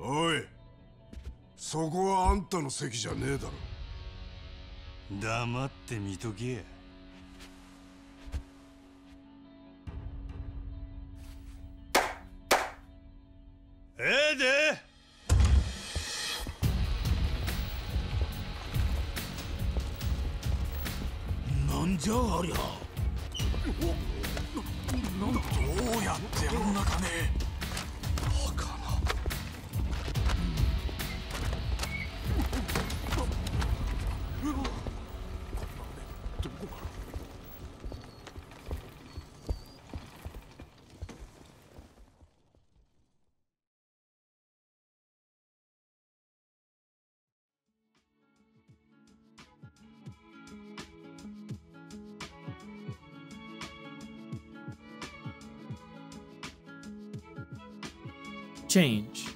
おい、そこはあんたの席じゃねえだろ。黙って見とけや。でなんじゃありゃ。どうやってあんな金。Change.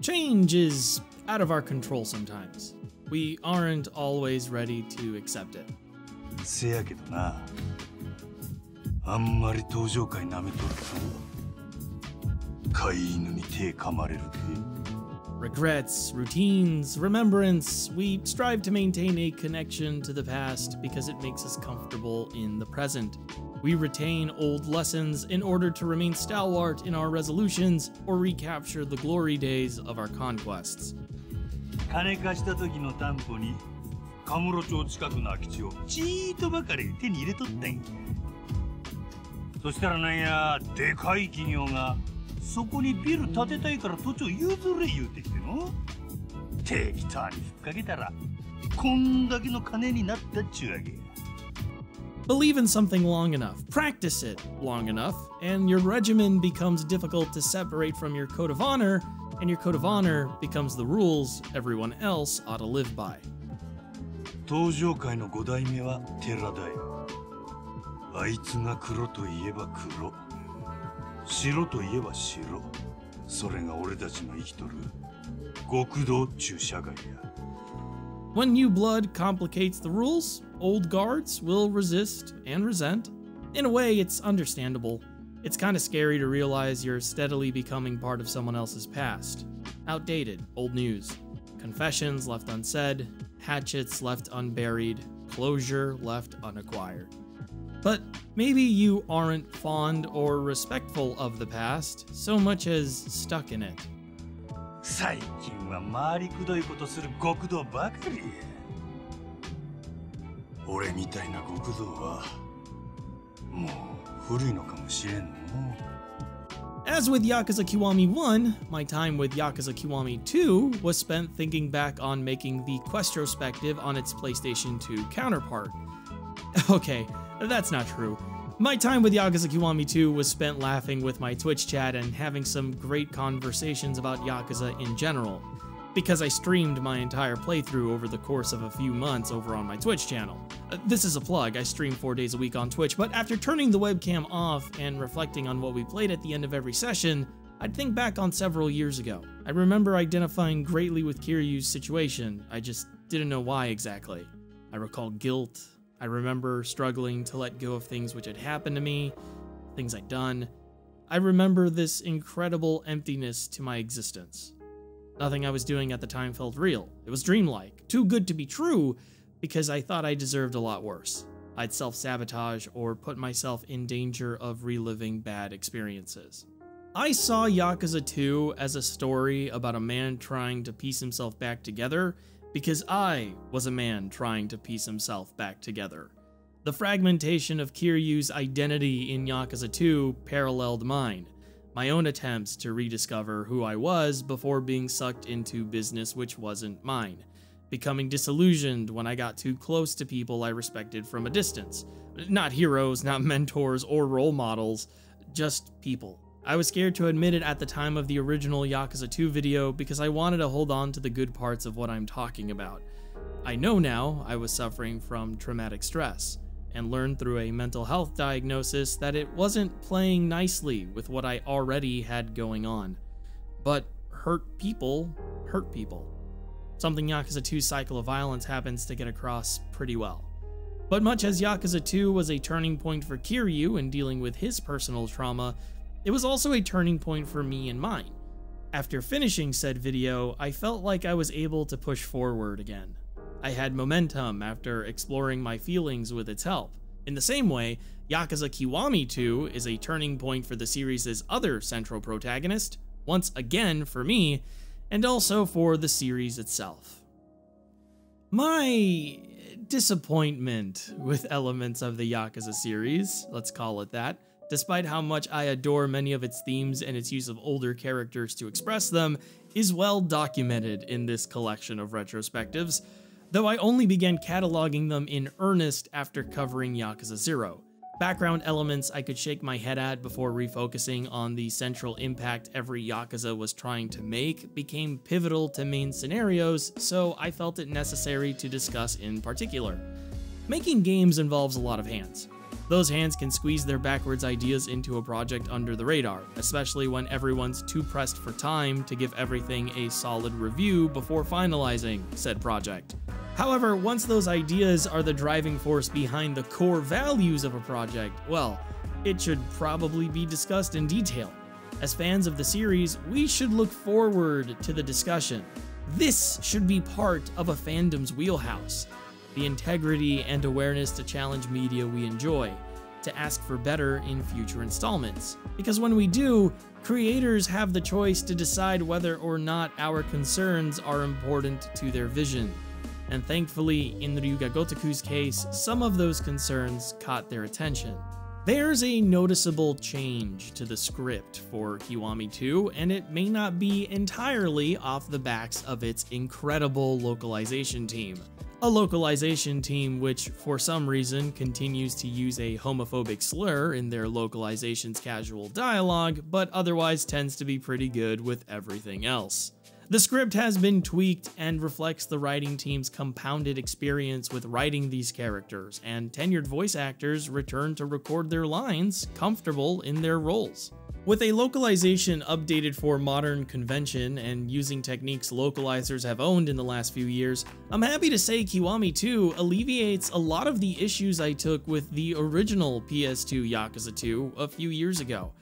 Change is out of our control sometimes. We aren't always ready to accept it. せやけどな、あんまり登場界なめとると飼い犬に手噛まれるで。Regrets, routines, remembrance, we strive to maintain a connection to the past because it makes us comfortable in the present. We retain old lessons in order to remain stalwart in our resolutions or recapture the glory days of our conquests. 金貸した時の担保にカムロ町近くの空き地をちーっとばかり手に入れとったんや。そしたらなんや、でかい企業がそこにビル建てたいから土地を譲れ言うてきての。適当にふっかけたらこんだけの金になったっちゅうわけや。Believe in something long enough, practice it long enough, and your regimen becomes difficult to separate from your code of honor, and your code of honor becomes the rules everyone else ought to live by. 登場界の5代目は寺だよ。あいつが黒といえば黒、白といえば白。それが俺たちの生きとる極道っちゅう社会や。When new blood complicates the rules, old guards will resist and resent. In a way, it's understandable. It's kind of scary to realize you're steadily becoming part of someone else's past. Outdated, old news. Confessions left unsaid, hatchets left unburied, closure left unacquired. But maybe you aren't fond or respectful of the past so much as stuck in it. 最近は回りくどいことする極道ばかりや。俺みたいな極道はもう古いのかもしれんの。As with Yakuza Kiwami 1, my time with Yakuza Kiwami 2 was spent thinking back on making the Questrospective on its PlayStation 2 counterpart. Okay, that's not true. My time with Yakuza Kiwami 2 was spent laughing with my Twitch chat and having some great conversations about Yakuza in general, because I streamed my entire playthrough over the course of a few months over on my Twitch channel. This is a plug, I stream 4 days a week on Twitch, but after turning the webcam off and reflecting on what we played at the end of every session, I'd think back on several years ago. I remember identifying greatly with Kiryu's situation, I just didn't know why exactly. I recall guilt. I remember struggling to let go of things which had happened to me, things I'd done. I remember this incredible emptiness to my existence. Nothing I was doing at the time felt real. It was dreamlike, too good to be true, because I thought I deserved a lot worse. I'd self-sabotage or put myself in danger of reliving bad experiences. I saw Yakuza 2 as a story about a man trying to piece himself back together, because I was a man trying to piece himself back together. The fragmentation of Kiryu's identity in Yakuza 2 paralleled mine, my own attempts to rediscover who I was before being sucked into business which wasn't mine, becoming disillusioned when I got too close to people I respected from a distance. Not heroes, not mentors or role models, just people. I was scared to admit it at the time of the original Yakuza 2 video because I wanted to hold on to the good parts of what I'm talking about. I know now I was suffering from traumatic stress, and learned through a mental health diagnosis that it wasn't playing nicely with what I already had going on. But hurt people hurt people. Something Yakuza 2's cycle of violence happens to get across pretty well. But much as Yakuza 2 was a turning point for Kiryu in dealing with his personal trauma, it was also a turning point for me and mine. After finishing said video, I felt like I was able to push forward again. I had momentum after exploring my feelings with its help. In the same way, Yakuza Kiwami 2 is a turning point for the series' other central protagonist, once again for me, and also for the series itself. My disappointment with elements of the Yakuza series, let's call it that, despite how much I adore many of its themes and its use of older characters to express them, is well documented in this collection of retrospectives, though I only began cataloging them in earnest after covering Yakuza 0. Background elements I could shake my head at before refocusing on the central impact every Yakuza was trying to make became pivotal to main scenarios, so I felt it necessary to discuss in particular. Making games involves a lot of hands. Those hands can squeeze their backwards ideas into a project under the radar, especially when everyone's too pressed for time to give everything a solid review before finalizing said project. However, once those ideas are the driving force behind the core values of a project, well, it should probably be discussed in detail. As fans of the series, we should look forward to the discussion. This should be part of a fandom's wheelhouse. The integrity and awareness to challenge media we enjoy, to ask for better in future installments. Because when we do, creators have the choice to decide whether or not our concerns are important to their vision. And thankfully, in Ryuga Gotoku's case, some of those concerns caught their attention. There's a noticeable change to the script for Kiwami 2, and it may not be entirely off the backs of its incredible localization team. A localization team which, for some reason, continues to use a homophobic slur in their localization's casual dialogue, but otherwise tends to be pretty good with everything else. The script has been tweaked and reflects the writing team's compounded experience with writing these characters, and tenured voice actors return to record their lines comfortable in their roles. With a localization updated for modern convention and using techniques localizers have owned in the last few years, I'm happy to say Kiwami 2 alleviates a lot of the issues I took with the original PS2 Yakuza 2 a few years ago.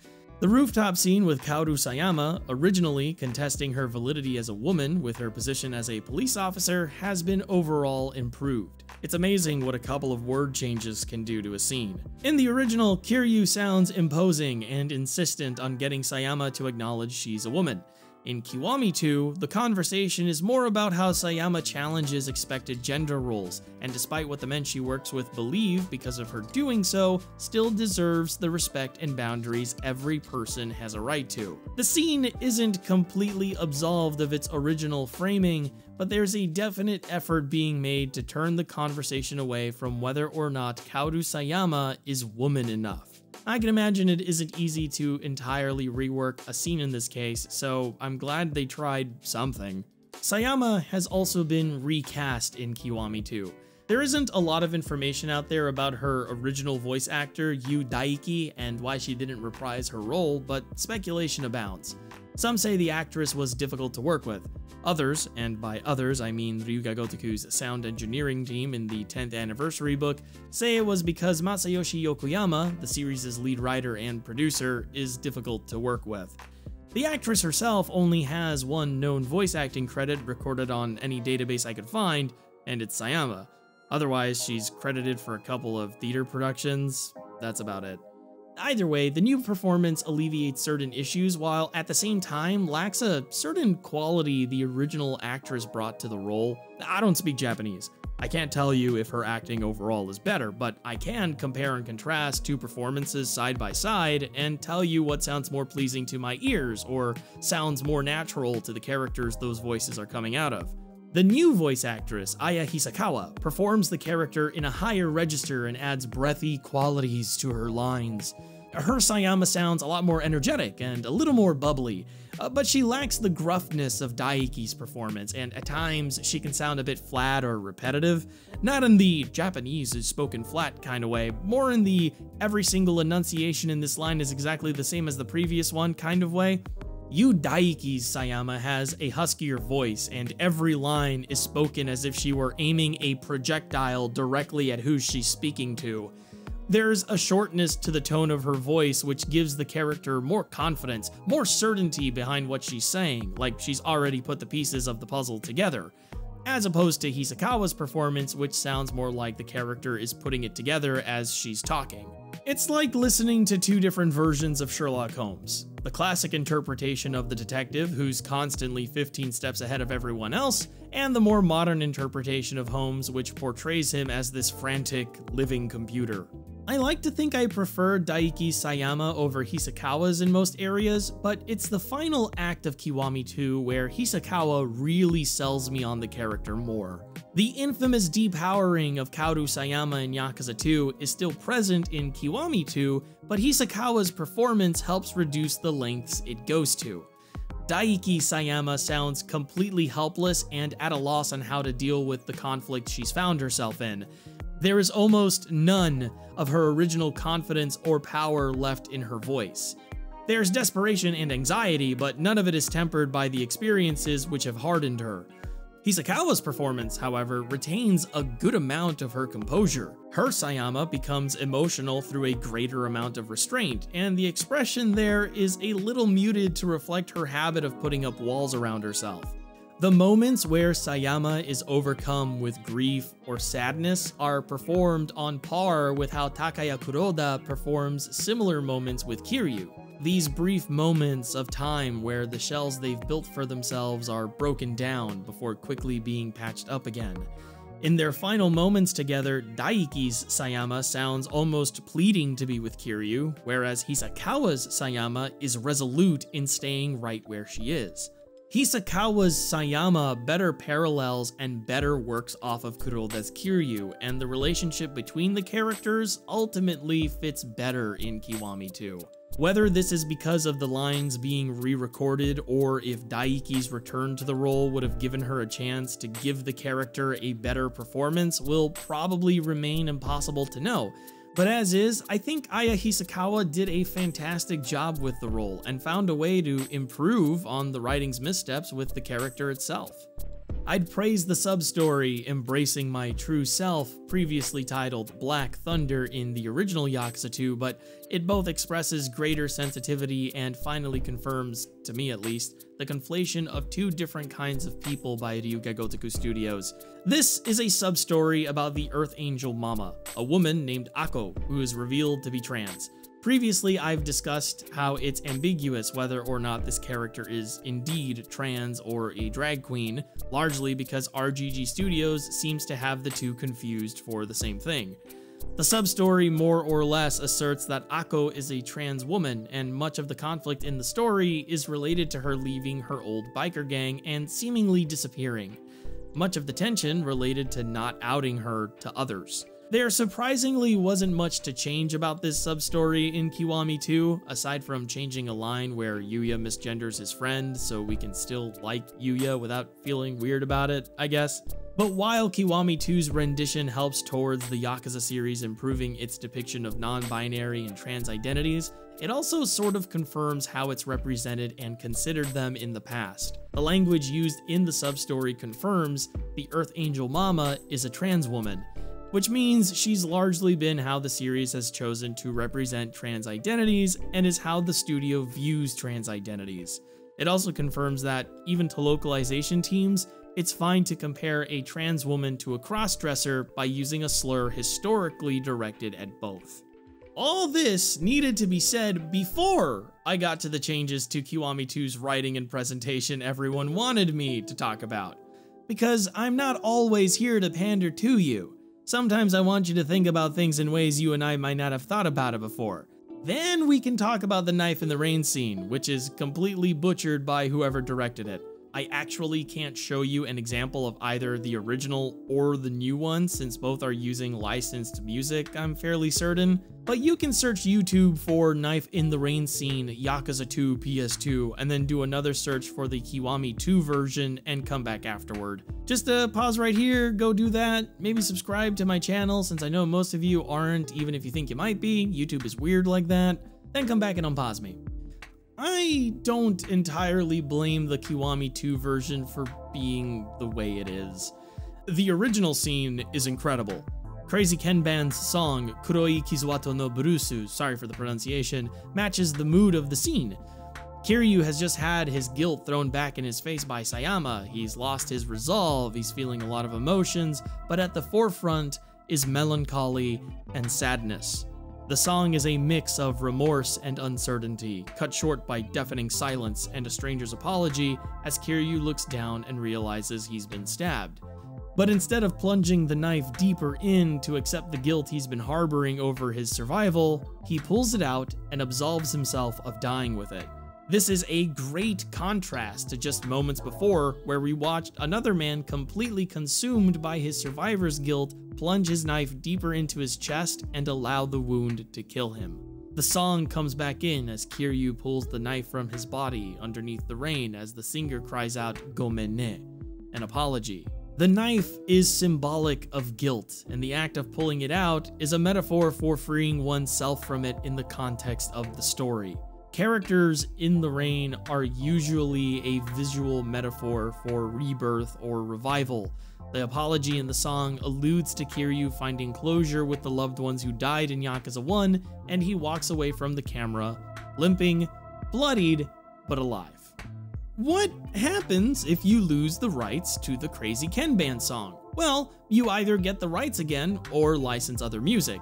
The rooftop scene with Kaoru Sayama, originally contesting her validity as a woman with her position as a police officer, has been overall improved. It's amazing what a couple of word changes can do to a scene. In the original, Kiryu sounds imposing and insistent on getting Sayama to acknowledge she's a woman. In Kiwami 2, the conversation is more about how Sayama challenges expected gender roles, and despite what the men she works with believe because of her doing so, still deserves the respect and boundaries every person has a right to. The scene isn't completely absolved of its original framing, but there's a definite effort being made to turn the conversation away from whether or not Kaoru Sayama is woman enough. I can imagine it isn't easy to entirely rework a scene in this case, so I'm glad they tried something. Sayama has also been recast in Kiwami 2. There isn't a lot of information out there about her original voice actor, Daiki, and why she didn't reprise her role, but speculation abounds. Some say the actress was difficult to work with. Others, and by others I mean Ryuga Gotoku's sound engineering team in the 10th anniversary book, say it was because Masayoshi Yokoyama, the series' lead writer and producer, is difficult to work with. The actress herself only has one known voice acting credit recorded on any database I could find, and it's Sayama. Otherwise, she's credited for a couple of theater productions. That's about it. Either way, the new performance alleviates certain issues while at the same time lacks a certain quality the original actress brought to the role. I don't speak Japanese. I can't tell you if her acting overall is better, but I can compare and contrast two performances side by side and tell you what sounds more pleasing to my ears or sounds more natural to the characters those voices are coming out of. The new voice actress, Aya Hisakawa, performs the character in a higher register and adds breathy qualities to her lines. Her Sayama sounds a lot more energetic and a little more bubbly, but she lacks the gruffness of Daiki's performance, and at times she can sound a bit flat or repetitive. Not in the Japanese is spoken flat kind of way, more in the every single enunciation in this line is exactly the same as the previous one kind of way. Daiki's Sayama has a huskier voice, and every line is spoken as if she were aiming a projectile directly at who she's speaking to. There's a shortness to the tone of her voice which gives the character more confidence, more certainty behind what she's saying, like she's already put the pieces of the puzzle together, as opposed to Hisakawa's performance, which sounds more like the character is putting it together as she's talking. It's like listening to two different versions of Sherlock Holmes. The classic interpretation of the detective, who's constantly 15 steps ahead of everyone else, and the more modern interpretation of Holmes, which portrays him as this frantic, living computer. I like to think I prefer Daiki's Sayama over Hisakawa's in most areas, but it's the final act of Kiwami 2 where Hisakawa really sells me on the character more. The infamous depowering of Kaoru Sayama in Yakuza 2 is still present in Kiwami 2, but Hisakawa's performance helps reduce the lengths it goes to. Daiki Sayama sounds completely helpless and at a loss on how to deal with the conflict she's found herself in. There is almost none of her original confidence or power left in her voice. There's desperation and anxiety, but none of it is tempered by the experiences which have hardened her. Hisakawa's performance, however, retains a good amount of her composure. Her Sayama becomes emotional through a greater amount of restraint, and the expression there is a little muted to reflect her habit of putting up walls around herself. The moments where Sayama is overcome with grief or sadness are performed on par with how Takaya Kuroda performs similar moments with Kiryu. These brief moments of time where the shells they've built for themselves are broken down before quickly being patched up again. In their final moments together, Daiki's Sayama sounds almost pleading to be with Kiryu, whereas Hisakawa's Sayama is resolute in staying right where she is. Hisakawa's Sayama better parallels and better works off of Kuroda's Kiryu, and the relationship between the characters ultimately fits better in Kiwami 2. Whether this is because of the lines being re-recorded or if Daiki's return to the role would have given her a chance to give the character a better performance will probably remain impossible to know. But as is, I think Aya Hisakawa did a fantastic job with the role and found a way to improve on the writing's missteps with the character itself. I'd praise the sub-story Embracing My True Self, previously titled Black Thunder in the original Yakuza 2, but it both expresses greater sensitivity and finally confirms, to me at least, the conflation of two different kinds of people by Ryuga Gotoku Studios. This is a sub-story about the Earth Angel Mama, a woman named Ako, who is revealed to be trans. Previously, I've discussed how it's ambiguous whether or not this character is indeed trans or a drag queen, largely because RGG Studios seems to have the two confused for the same thing. The sub-story more or less asserts that Ako is a trans woman, and much of the conflict in the story is related to her leaving her old biker gang and seemingly disappearing. Much of the tension related to not outing her to others. There surprisingly wasn't much to change about this sub-story in Kiwami 2, aside from changing a line where Yuya misgenders his friend so we can still like Yuya without feeling weird about it, I guess. But while Kiwami 2's rendition helps towards the Yakuza series improving its depiction of non-binary and trans identities, it also sort of confirms how it's represented and considered them in the past. The language used in the sub-story confirms the Earth Angel Mama is a trans woman, which means she's largely been how the series has chosen to represent trans identities and is how the studio views trans identities. It also confirms that, even to localization teams, it's fine to compare a trans woman to a crossdresser by using a slur historically directed at both. All this needed to be said before I got to the changes to Kiwami 2's writing and presentation everyone wanted me to talk about. Because I'm not always here to pander to you. Sometimes I want you to think about things in ways you and I might not have thought about it before. Then we can talk about the knife in the rain scene, which is completely butchered by whoever directed it. I actually can't show you an example of either the original or the new one since both are using licensed music, I'm fairly certain. But you can search YouTube for Knife in the Rain scene Yakuza 2 PS2 and then do another search for the Kiwami 2 version and come back afterward. Just pause right here, go do that, maybe subscribe to my channel since I know most of you aren't, even if you think you might be. YouTube is weird like that. Then come back and unpause me. I don't entirely blame the Kiwami 2 version for being the way it is. The original scene is incredible. Crazy Ken Band's song, Kuroi Kizuwato no Burusu, sorry for the pronunciation, matches the mood of the scene. Kiryu has just had his guilt thrown back in his face by Sayama, he's lost his resolve, he's feeling a lot of emotions, but at the forefront is melancholy and sadness. The song is a mix of remorse and uncertainty, cut short by deafening silence and a stranger's apology as Kiryu looks down and realizes he's been stabbed. But instead of plunging the knife deeper in to accept the guilt he's been harboring over his survival, he pulls it out and absolves himself of dying with it. This is a great contrast to just moments before, where we watched another man completely consumed by his survivor's guilt plunge his knife deeper into his chest and allow the wound to kill him. The song comes back in as Kiryu pulls the knife from his body underneath the rain as the singer cries out "Gomen ne," an apology. The knife is symbolic of guilt, and the act of pulling it out is a metaphor for freeing oneself from it in the context of the story. Characters in the rain are usually a visual metaphor for rebirth or revival. The apology in the song alludes to Kiryu finding closure with the loved ones who died in Yakuza 1, and he walks away from the camera, limping, bloodied, but alive. What happens if you lose the rights to the Crazy Ken Band song? Well, you either get the rights again or license other music.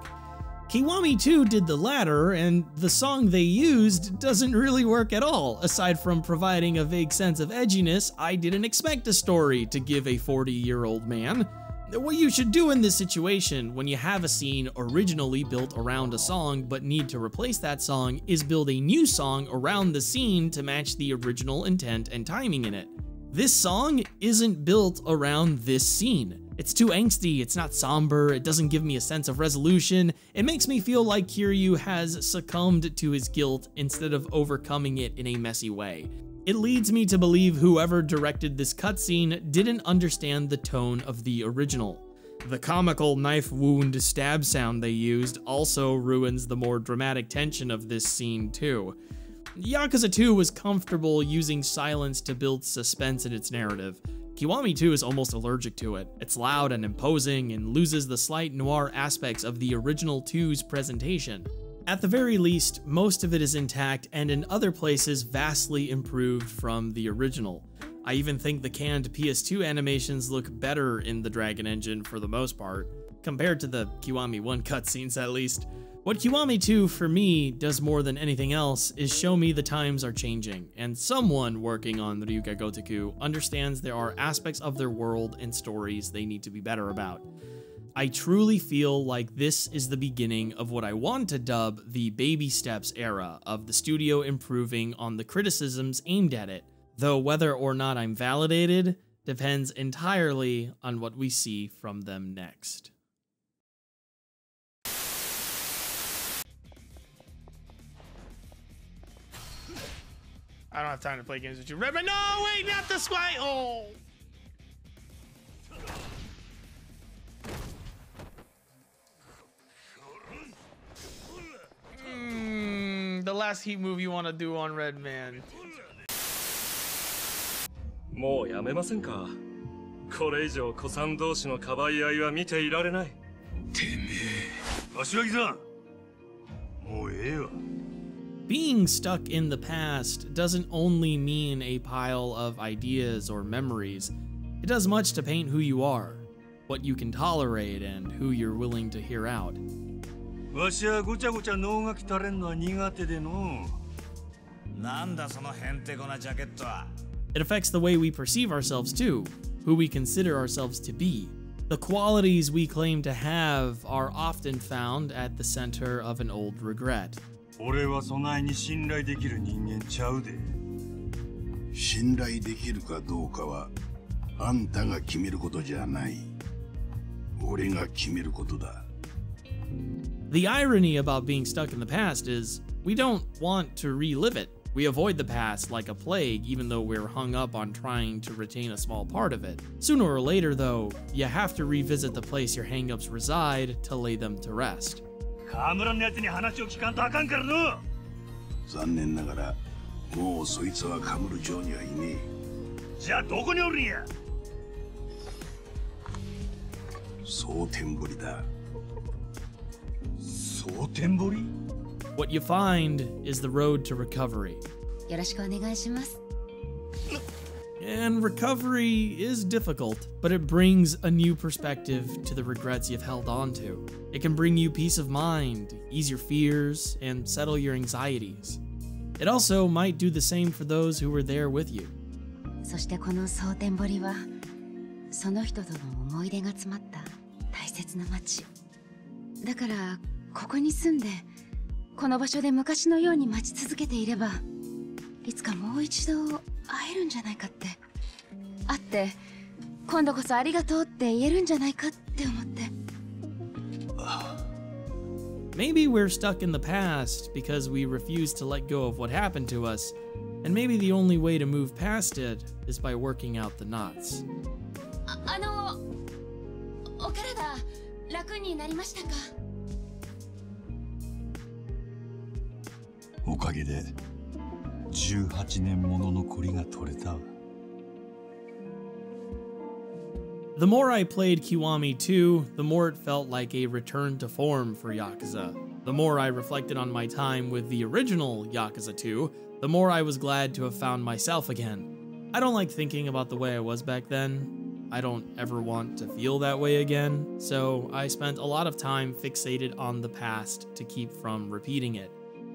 Kiwami 2 did the latter, and the song they used doesn't really work at all. Aside from providing a vague sense of edginess, I didn't expect a story to give a 40-year-old man. What you should do in this situation, when you have a scene originally built around a song but need to replace that song, is build a new song around the scene to match the original intent and timing in it. This song isn't built around this scene. It's too angsty, it's not somber, it doesn't give me a sense of resolution. It makes me feel like Kiryu has succumbed to his guilt instead of overcoming it in a messy way. It leads me to believe whoever directed this cutscene didn't understand the tone of the original. The comical knife wound stab sound they used also ruins the more dramatic tension of this scene too. Yakuza 2 was comfortable using silence to build suspense in its narrative. Kiwami 2 is almost allergic to it. It's loud and imposing and loses the slight noir aspects of the original 2's presentation. At the very least, most of it is intact and in other places vastly improved from the original. I even think the canned PS2 animations look better in the Dragon Engine for the most part, compared to the Kiwami 1 cutscenes at least. What Kiwami 2 for me does more than anything else is show me the times are changing, and someone working on Ryuga Gotoku understands there are aspects of their world and stories they need to be better about. I truly feel like this is the beginning of what I want to dub the baby steps era of the studio improving on the criticisms aimed at it, though whether or not I'm validated depends entirely on what we see from them next. I don't have time to play games with you. Redman, no, wait, not this way. Oh. The last heat move you want to do on Redman. もうやめませんか。これ以上子さん同士のかばい合いは見ていられない。てめえ、柏木さん、もうええわ。Being stuck in the past doesn't only mean a pile of ideas or memories. It does much to paint who you are, what you can tolerate, and who you're willing to hear out. わしはごちゃごちゃ脳がきたれんのは苦手での。なんだそのへんてこなジャケットは。It affects the way we perceive ourselves too, who we consider ourselves to be. The qualities we claim to have are often found at the center of an old regret. 俺はそないに信頼できる人間ちゃうで。信頼できるかどうかはあんたが決めることじゃない。俺が決めることだ。The irony about being stuck in the past is we don't want to relive it. We avoid the past like a plague, even though we're hung up on trying to retain a small part of it. Sooner or later, though, you have to revisit the place your hangups reside to lay them to rest. 河村のやつに話を聞かんとあかんからの。残念ながら、もうそいつはカムロ町にはいねえ。じゃあどこにおるんや。蒼天堀だ。蒼天堀? What you find is the road to recovery. よろしくお願いします。 And recovery is difficult, but it brings a new perspective to the regrets you've held on to. It can bring you peace of mind, ease your fears, and settle your anxieties. It also might do the same for those who were there with you. そしてこの蒼天堀はその人との思い出が詰まった大切な街。だからここに住んでこの場所で昔のように待ち続けていればいつかもう一度会えるんじゃないかって。会って今度こそありがとうって言えるんじゃないかって思って。Maybe we're stuck in the past because we refuse to let go of what happened to us, and maybe the only way to move past it is by working out the knots. お体楽になりましたか？おかげで18年もののコリが取れた。The more I played Kiwami 2, the more it felt like a return to form for Yakuza. The more I reflected on my time with the original Yakuza 2, the more I was glad to have found myself again. I don't like thinking about the way I was back then. I don't ever want to feel that way again, so I spent a lot of time fixated on the past to keep from repeating it.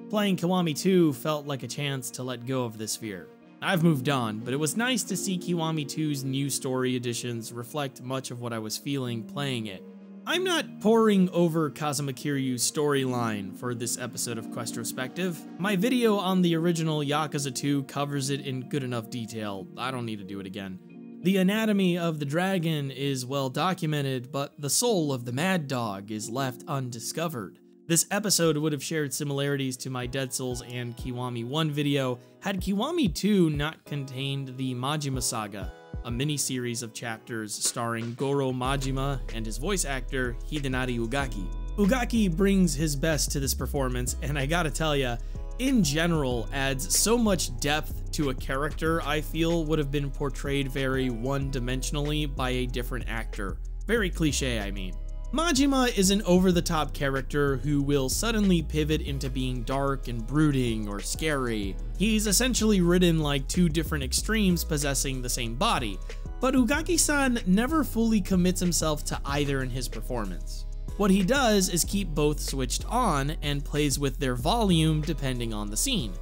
Playing Kiwami 2 felt like a chance to let go of this fear. I've moved on, but it was nice to see Kiwami 2's new story additions reflect much of what I was feeling playing it. I'm not poring over Kazuma Kiryu's storyline for this episode of Questrospective. My video on the original Yakuza 2 covers it in good enough detail. I don't need to do it again. The anatomy of the dragon is well documented, but the soul of the mad dog is left undiscovered. This episode would have shared similarities to my Dead Souls and Kiwami 1 video had Kiwami 2 not contained the Majima Saga, a mini-series of chapters starring Goro Majima and his voice actor Hidenari Ugaki. Ugaki brings his best to this performance, and I gotta tell ya, in general adds so much depth to a character I feel would have been portrayed very one-dimensionally by a different actor. Very cliche, I mean. Majima is an over-the-top character who will suddenly pivot into being dark and brooding or scary. He's essentially written like two different extremes possessing the same body, but Ugaki-san never fully commits himself to either in his performance. What he does is keep both switched on and plays with their volume depending on the scene.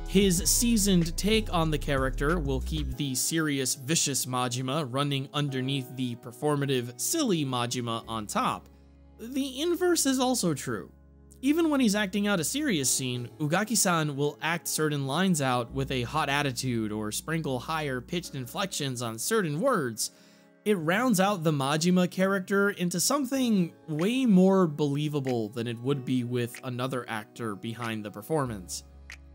His seasoned take on the character will keep the serious, vicious Majima running underneath the performative, silly Majima on top. The inverse is also true. Even when he's acting out a serious scene, Ugaki-san will act certain lines out with a hot attitude or sprinkle higher pitched inflections on certain words. It rounds out the Majima character into something way more believable than it would be with another actor behind the performance.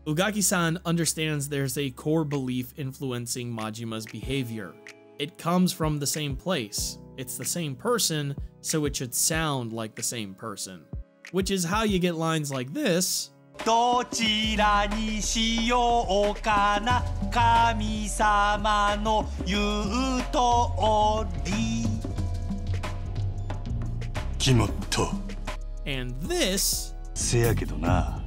Ugaki-san understands there's a core belief influencing Majima's behavior. It comes from the same place. It's the same person, so it should sound like the same person. Which is how you get lines like this. どちらにしようかな、神様の言うとおり。決まった。And this. せやけどな。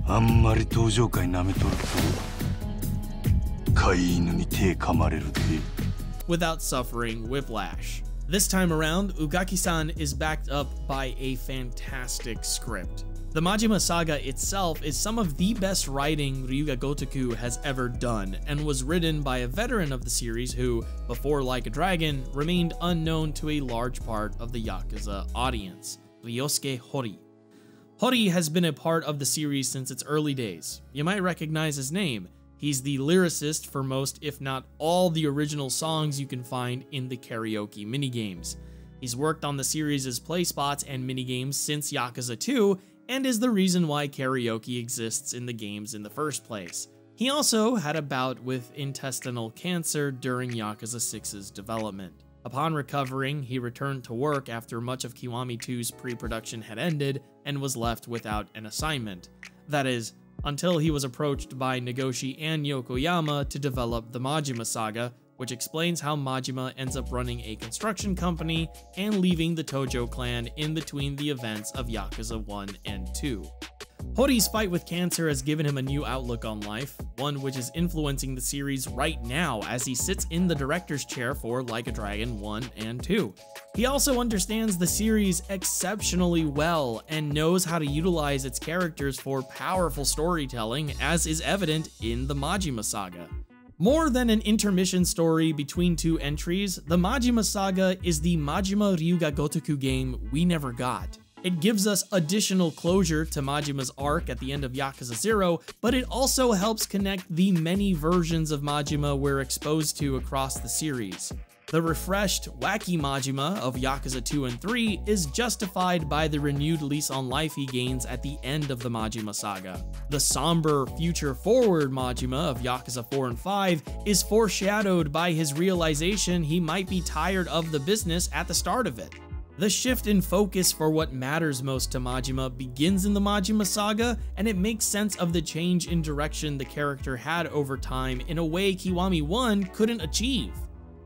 あんまり登場回舐めとると飼い犬に手噛まれるで。 Without suffering whiplash. This time around, Ugaki-san is backed up by a fantastic script. The Majima Saga itself is some of the best writing Ryuga Gotoku has ever done, and was written by a veteran of the series who, before Like a Dragon, remained unknown to a large part of the Yakuza audience, Ryosuke Horii. Horii has been a part of the series since its early days. You might recognize his name. He's the lyricist for most, if not all, the original songs you can find in the karaoke minigames. He's worked on the series' play spots and minigames since Yakuza 2, and is the reason why karaoke exists in the games in the first place. He also had a bout with intestinal cancer during Yakuza 6's development. Upon recovering, he returned to work after much of Kiwami 2's pre-production had ended and was left without an assignment. That is, until he was approached by Nagoshi and Yokoyama to develop the Majima Saga, which explains how Majima ends up running a construction company and leaving the Tojo clan in between the events of Yakuza 1 and 2. Hori's fight with cancer has given him a new outlook on life, one which is influencing the series right now as he sits in the director's chair for Like a Dragon 1 and 2. He also understands the series exceptionally well and knows how to utilize its characters for powerful storytelling, as is evident in the Majima Saga. More than an intermission story between two entries, the Majima Saga is the Majima Ryuga Gotoku game we never got. It gives us additional closure to Majima's arc at the end of Yakuza 0, but it also helps connect the many versions of Majima we're exposed to across the series. The refreshed, wacky Majima of Yakuza 2 and 3 is justified by the renewed lease on life he gains at the end of the Majima Saga. The somber, future-forward Majima of Yakuza 4 and 5 is foreshadowed by his realization he might be tired of the business at the start of it. The shift in focus for what matters most to Majima begins in the Majima Saga, and it makes sense of the change in direction the character had over time in a way Kiwami 1 couldn't achieve.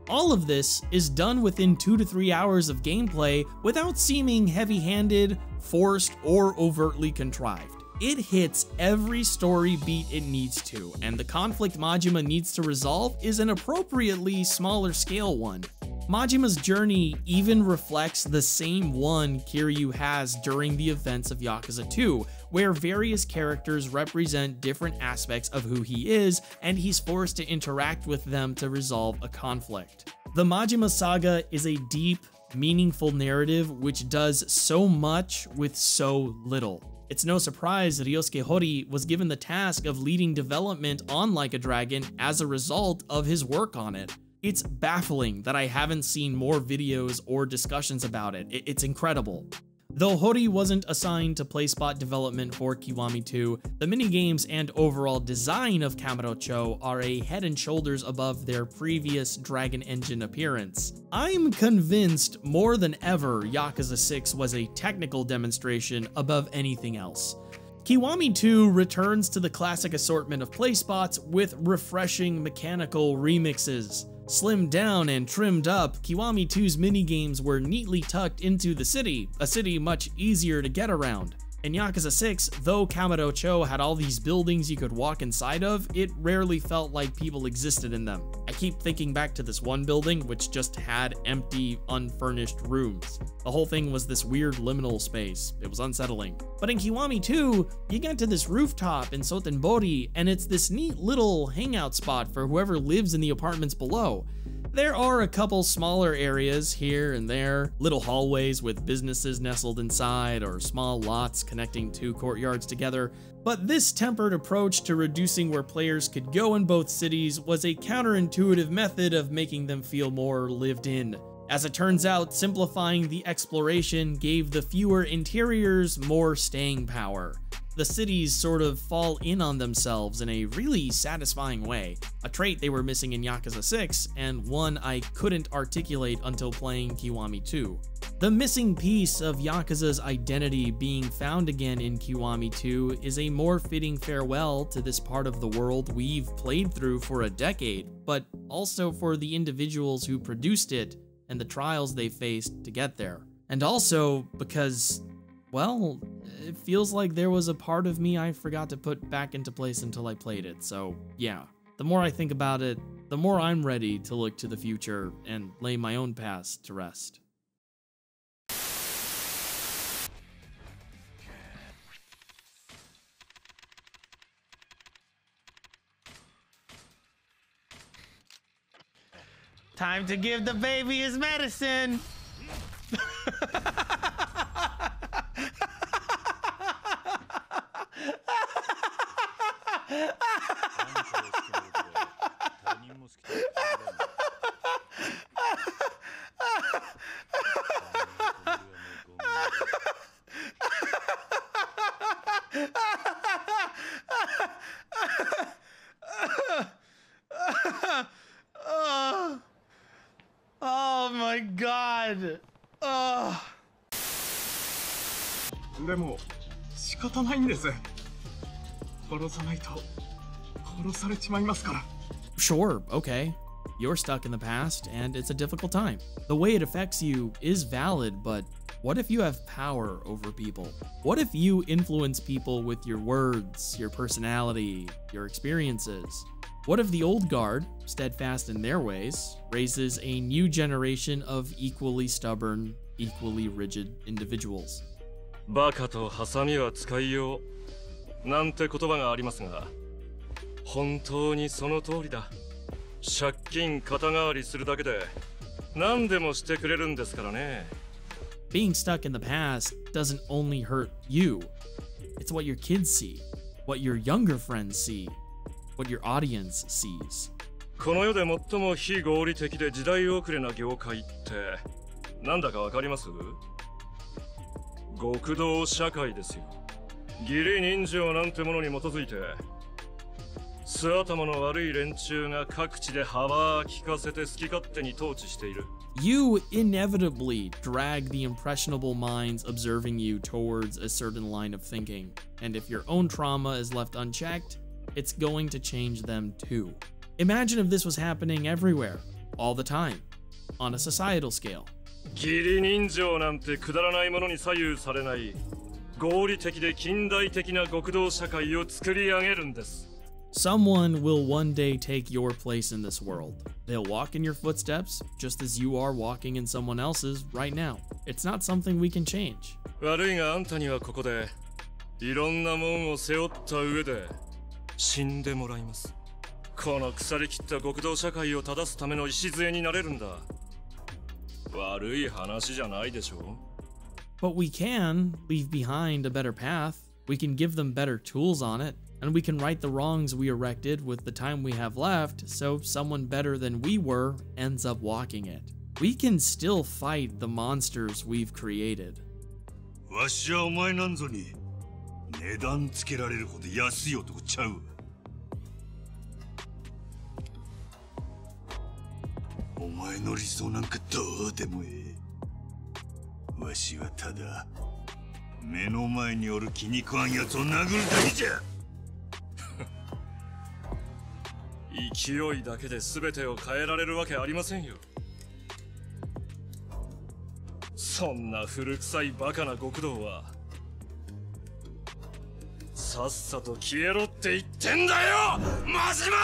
All of this is done within 2 to 3 hours of gameplay without seeming heavy-handed, forced, or overtly contrived. It hits every story beat it needs to, and the conflict Majima needs to resolve is an appropriately smaller scale one. Majima's journey even reflects the same one Kiryu has during the events of Yakuza 2, where various characters represent different aspects of who he is, and he's forced to interact with them to resolve a conflict. The Majima Saga is a deep, meaningful narrative which does so much with so little. It's no surprise Ryosuke Horii was given the task of leading development on Like a Dragon as a result of his work on it. It's baffling that I haven't seen more videos or discussions about it. It's incredible. Though Horii wasn't assigned to playspot development for Kiwami 2, the minigames and overall design of Kamurocho are a head and shoulders above their previous Dragon Engine appearance. I'm convinced more than ever Yakuza 6 was a technical demonstration above anything else. Kiwami 2 returns to the classic assortment of playspots with refreshing mechanical remixes. Slimmed down and trimmed up, Kiwami 2's minigames were neatly tucked into the city, a city much easier to get around. In Yakuza 6, though Kamurocho had all these buildings you could walk inside of, it rarely felt like people existed in them. I keep thinking back to this one building which just had empty, unfurnished rooms. The whole thing was this weird liminal space. It was unsettling. But in Kiwami 2, you get to this rooftop in Sotenbori, and it's this neat little hangout spot for whoever lives in the apartments below. There are a couple smaller areas here and there, little hallways with businesses nestled inside or small lots connecting two courtyards together, but this tempered approach to reducing where players could go in both cities was a counterintuitive method of making them feel more lived in. As it turns out, simplifying the exploration gave the fewer interiors more staying power. The cities sort of fall in on themselves in a really satisfying way, a trait they were missing in Yakuza 6, and one I couldn't articulate until playing Kiwami 2. The missing piece of Yakuza's identity being found again in Kiwami 2 is a more fitting farewell to this part of the world we've played through for a decade, but also for the individuals who produced it and the trials they faced to get there. And also because, well, it feels like there was a part of me I forgot to put back into place until I played it, so yeah. The more I think about it, the more I'm ready to look to the future and lay my own past to rest. Time to give the baby his medicine! my god! Ugh. でも仕方ないんです。殺さないと殺されちまいますから。 Sure, okay. You're stuck in the past, and it's a difficult time. The way it affects you is valid, but what if you have power over people? What if you influence people with your words, your personality, your experiences? What if the old guard, steadfast in their ways, raises a new generation of equally stubborn, equally rigid individuals? バカとハサミは使いようなんて言葉がありますが、本当にその通りだ。借金肩代わりするだけで何でもしてくれるんですからね。Being stuck in the past doesn't only hurt you. It's what your kids see, what your younger friends see, what your audience sees. この世で最も非合理的で時代遅れな業界ってなんだかわかります？極道社会ですよ。義理人情なんてものに基づいて素頭の悪い連中が各地で幅利かせて好き勝手に統治している。You inevitably drag the impressionable minds observing you towards a certain line of thinking, and if your own trauma is left unchecked, it's going to change them too. Imagine if this was happening everywhere, all the time, on a societal scale. 義理人情なんてくだらないものに左右されない合理的で近代的な極道社会を作り上げるんです。Someone will one day take your place in this world. They'll walk in your footsteps just as you are walking in someone else's right now. It's not something we can change. 悪いがあんたにはここでいろんなもんを背負った上で死んでもらいます。この腐りきった極道社会を正すための礎になれるんだ。悪い話じゃないでしょ。But we can leave behind a better path. We can give them better tools on it, and we can right the wrongs we erected with the time we have left, so someone better than we were ends up walking it. We can still fight the monsters we've created. わしはお前なんぞに値段つけられるほど安い男ちゃう。お前の理想なんかどうでもええ。わしはただ目の前におる気に食わんやつを殴るだけじゃ。勢いだけで全てを変えられるわけありませんよ。そんな古臭いバカな極道はさっさと消えろって言ってんだよ、マジマ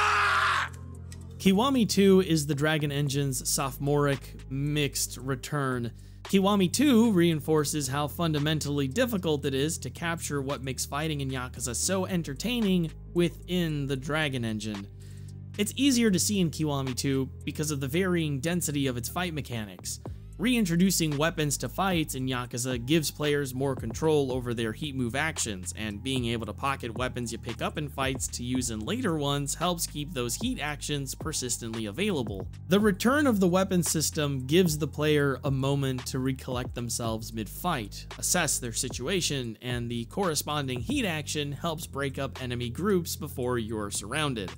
Kiwami 2 is the Dragon Engine's sophomoric mixed return. Kiwami 2 reinforces how fundamentally difficult it is to capture what makes fighting in Yakuza so entertaining within the Dragon Engine. It's easier to see in Kiwami 2 because of the varying density of its fight mechanics. Reintroducing weapons to fights in Yakuza gives players more control over their heat move actions, and being able to pocket weapons you pick up in fights to use in later ones helps keep those heat actions persistently available. The return of the weapon system gives the player a moment to recollect themselves mid-fight, assess their situation, and the corresponding heat action helps break up enemy groups before you're surrounded.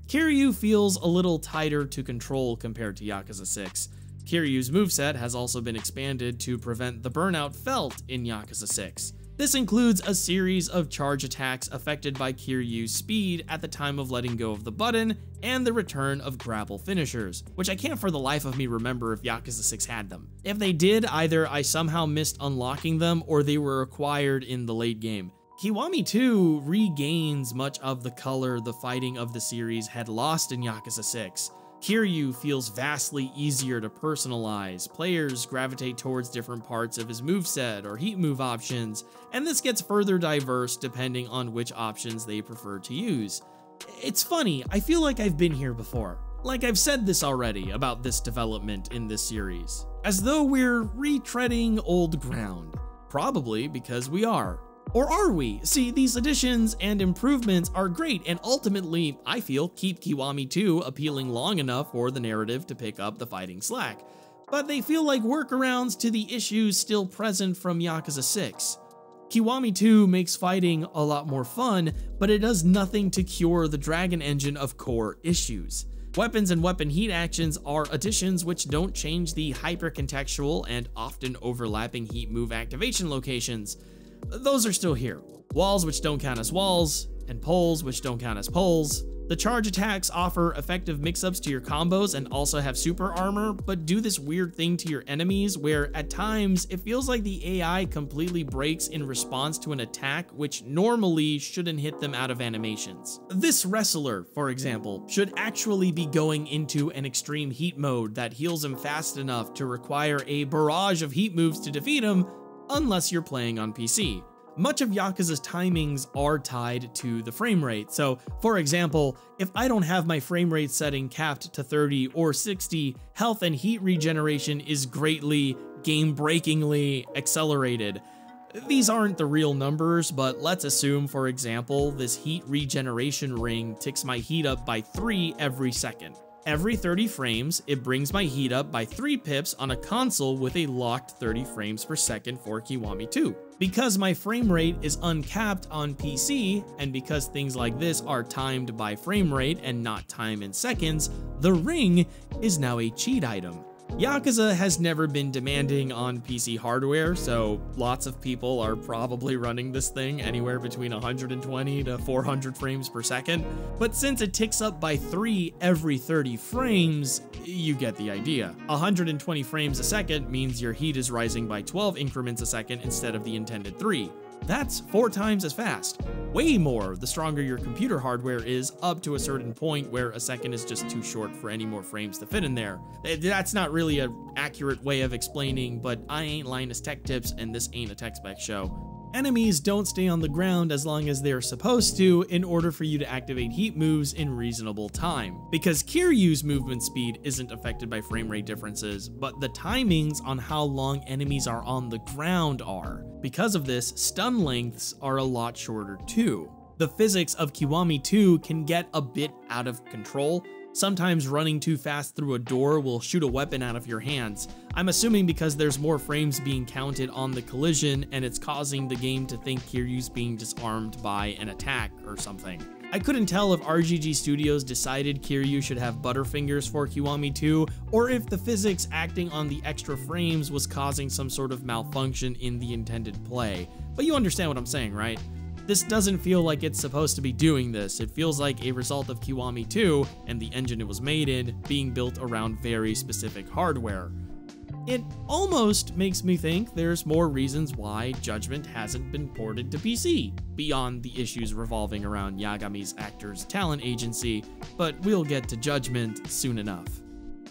Kiryu feels a little tighter to control compared to Yakuza 6. Kiryu's moveset has also been expanded to prevent the burnout felt in Yakuza 6. This includes a series of charge attacks affected by Kiryu's speed at the time of letting go of the button, and the return of grapple finishers, which I can't for the life of me remember if Yakuza 6 had them. If they did, either I somehow missed unlocking them or they were acquired in the late game. Kiwami 2 regains much of the color the fighting of the series had lost in Yakuza 6. Kiryu feels vastly easier to personalize, players gravitate towards different parts of his moveset or heat move options, and this gets further diverse depending on which options they prefer to use. It's funny, I feel like I've been here before. Like I've said this already about this development in this series. As though we're retreading old ground. Probably because we are. Or are we? See, these additions and improvements are great and ultimately, I feel, keep Kiwami 2 appealing long enough for the narrative to pick up the fighting slack. But they feel like workarounds to the issues still present from Yakuza 6. Kiwami 2 makes fighting a lot more fun, but it does nothing to cure the Dragon Engine of core issues. Weapons and weapon heat actions are additions which don't change the hyper-contextual and often overlapping heat move activation locations. Those are still here. Walls which don't count as walls, and poles which don't count as poles. The charge attacks offer effective mix-ups to your combos and also have super armor, but do this weird thing to your enemies where at times it feels like the AI completely breaks in response to an attack which normally shouldn't hit them out of animations. This wrestler, for example, should actually be going into an extreme heat mode that heals him fast enough to require a barrage of heat moves to defeat him, unless you're playing on PC. Much of Yakuza's timings are tied to the frame rate. So, for example, if I don't have my frame rate setting capped to 30 or 60, health and heat regeneration is greatly, game-breakingly accelerated. These aren't the real numbers, but let's assume, for example, this heat regeneration ring ticks my heat up by 3 every second. Every 30 frames, it brings my heat up by 3 pips on a console with a locked 30 frames per second for Kiwami 2. Because my frame rate is uncapped on PC, and because things like this are timed by frame rate and not time in seconds, the ring is now a cheat item. Yakuza has never been demanding on PC hardware, so lots of people are probably running this thing anywhere between 120 to 400 frames per second, but since it ticks up by 3 every 30 frames, you get the idea. 120 frames a second means your heat is rising by 12 increments a second instead of the intended 3. That's 4 times as fast. Way more the stronger your computer hardware is, up to a certain point where a second is just too short for any more frames to fit in there. That's not really an accurate way of explaining, but I ain't Linus Tech Tips and this ain't a tech spec show. Enemies don't stay on the ground as long as they're supposed to in order for you to activate heat moves in reasonable time. Because Kiryu's movement speed isn't affected by frame rate differences, but the timings on how long enemies are on the ground are. Because of this, stun lengths are a lot shorter too. The physics of Kiwami 2 can get a bit out of control. Sometimes running too fast through a door will shoot a weapon out of your hands. I'm assuming because there's more frames being counted on the collision and it's causing the game to think Kiryu's being disarmed by an attack or something. I couldn't tell if RGG Studios decided Kiryu should have butterfingers for Kiwami 2, or if the physics acting on the extra frames was causing some sort of malfunction in the intended play. But you understand what I'm saying, right? This doesn't feel like it's supposed to be doing this. It feels like a result of Kiwami 2 and the engine it was made in being built around very specific hardware. It almost makes me think there's more reasons why Judgment hasn't been ported to PC, beyond the issues revolving around Yagami's actor's talent agency, but we'll get to Judgment soon enough.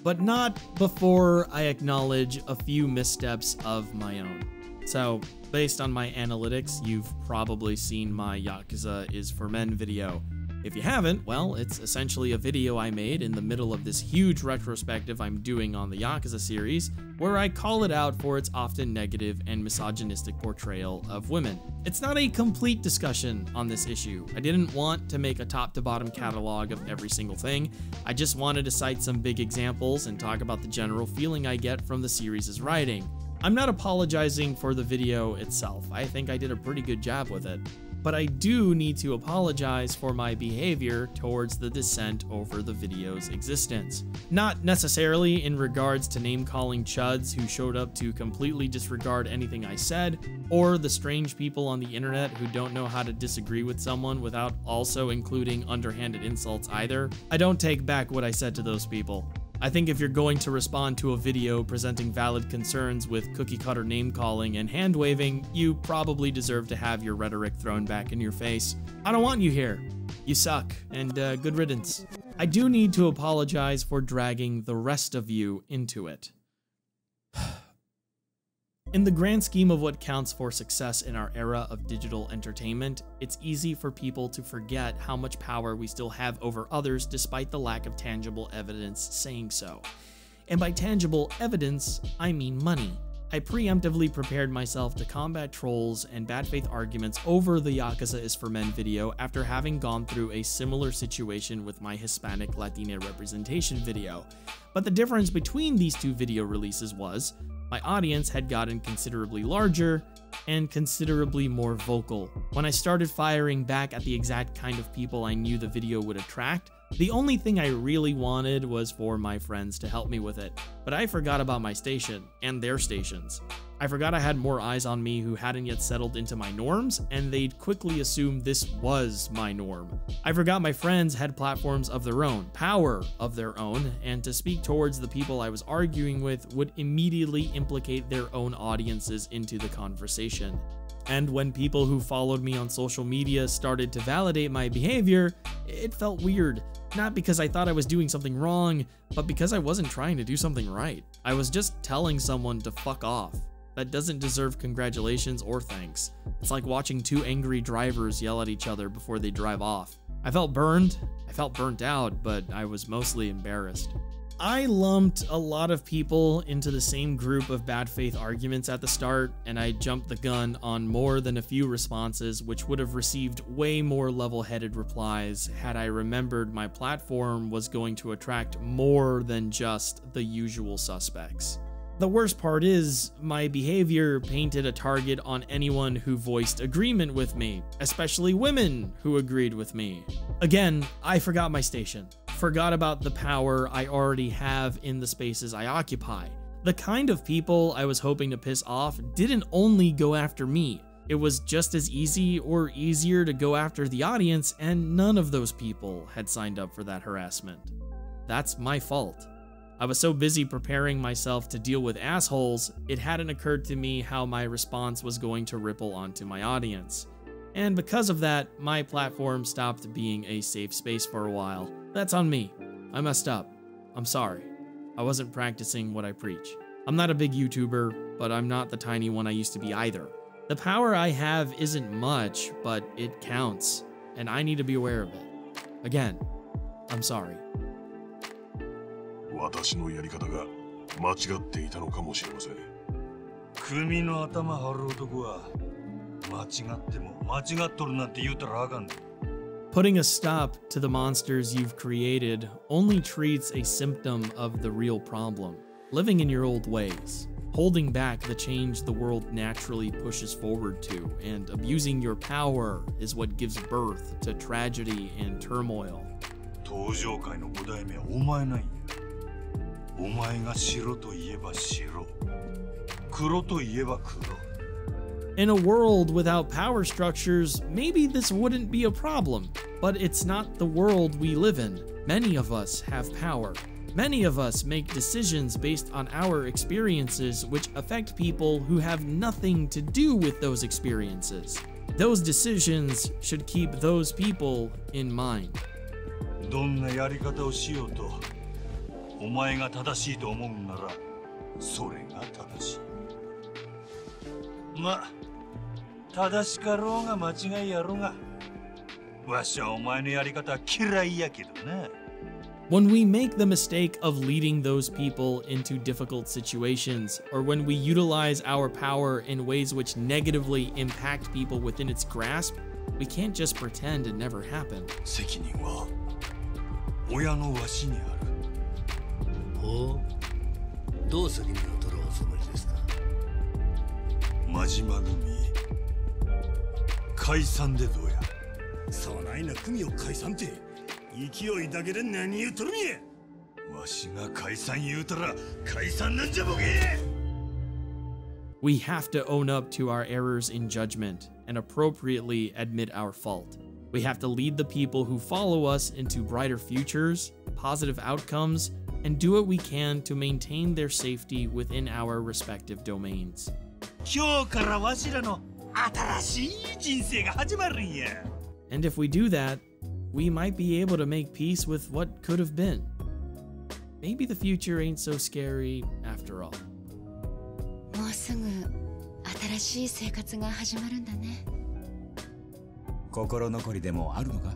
But not before I acknowledge a few missteps of my own. So, based on my analytics, you've probably seen my Yakuza is for Men video. If you haven't, well, it's essentially a video I made in the middle of this huge retrospective I'm doing on the Yakuza series, where I call it out for its often negative and misogynistic portrayal of women. It's not a complete discussion on this issue. I didn't want to make a top-to-bottom catalog of every single thing. I just wanted to cite some big examples and talk about the general feeling I get from the series' writing. I'm not apologizing for the video itself. I think I did a pretty good job with it. But I do need to apologize for my behavior towards the dissent over the video's existence. Not necessarily in regards to name-calling chuds who showed up to completely disregard anything I said, or the strange people on the internet who don't know how to disagree with someone without also including underhanded insults either. I don't take back what I said to those people. I think if you're going to respond to a video presenting valid concerns with cookie-cutter name-calling and hand-waving, you probably deserve to have your rhetoric thrown back in your face. I don't want you here. You suck, and good riddance. I do need to apologize for dragging the rest of you into it. In the grand scheme of what counts for success in our era of digital entertainment, it's easy for people to forget how much power we still have over others despite the lack of tangible evidence saying so. And by tangible evidence, I mean money. I preemptively prepared myself to combat trolls and bad faith arguments over the Yakuza is for Men video after having gone through a similar situation with my Hispanic Latina representation video. But the difference between these two video releases was, my audience had gotten considerably larger and considerably more vocal. When I started firing back at the exact kind of people I knew the video would attract, The only thing I really wanted was for my friends to help me with it, but I forgot about my station and their stations. I forgot I had more eyes on me who hadn't yet settled into my norms, and they'd quickly assume this was my norm. I forgot my friends had platforms of their own, power of their own, and to speak towards the people I was arguing with would immediately implicate their own audiences into the conversation. And when people who followed me on social media started to validate my behavior, it felt weird. Not because I thought I was doing something wrong, but because I wasn't trying to do something right. I was just telling someone to fuck off. That doesn't deserve congratulations or thanks. It's like watching two angry drivers yell at each other before they drive off. I felt burned, I felt burnt out, but I was mostly embarrassed. I lumped a lot of people into the same group of bad faith arguments at the start, and I jumped the gun on more than a few responses, which would have received way more level-headed replies had I remembered my platform was going to attract more than just the usual suspects. The worst part is, my behavior painted a target on anyone who voiced agreement with me, especially women who agreed with me. Again, I forgot my station. Forgot about the power I already have in the spaces I occupy. The kind of people I was hoping to piss off didn't only go after me. It was just as easy or easier to go after the audience, and none of those people had signed up for that harassment. That's my fault. I was so busy preparing myself to deal with assholes, it hadn't occurred to me how my response was going to ripple onto my audience. And because of that, my platform stopped being a safe space for a while. That's on me. I messed up. I'm sorry. I wasn't practicing what I preach. I'm not a big YouTuber, but I'm not the tiny one I used to be either. The power I have isn't much, but it counts, and I need to be aware of it. Again, I'm sorry. 私のやり方が間違っていたのかもしれません。組の頭張る男は間違っても間違っとるなんて言うたらあかん。Putting a stop to the monsters you've created only treats a symptom of the real problem. Living in your old ways, holding back the change the world naturally pushes forward to, and abusing your power is what gives birth to tragedy and turmoil. 東上界の五代目はお前なんや。お前が白といえば白、黒といえば黒。In a world without power structures, maybe this wouldn't be a problem, but it's not the world we live in. Many of us have power. Many of us make decisions based on our experiences which affect people who have nothing to do with those experiences. Those decisions should keep those people in mind. どんなやり方をしようと、お前が正しいと思うんなら、それが正しい。ま、正しかろうが間違いやろうが、わしはお前のやり方は嫌いやけどな。When we make the mistake of leading those people into difficult situations, or when we utilize our power in ways which negatively impact people within its grasp, we can't just pretend it never happened. 責任は親のわしにある。ほう、どう責任を取るおつもりですか。真島組解散でどうや。そうないな組を解散って勢いだけで何言うとるんや。わしが解散言うたら解散なんじゃボケ。We have to own up to our errors in judgment and appropriately admit our fault. We have to lead the people who follow us into brighter futures, positive outcomes, and do what we can to maintain their safety within our respective domains. 今日からわしらの新しい人生が始まるんや。And if we do that, we might be able to make peace with what could have been. Maybe the future ain't so scary after all. もうすぐ新しい生活が始まるんだね。心残りでもあるのか？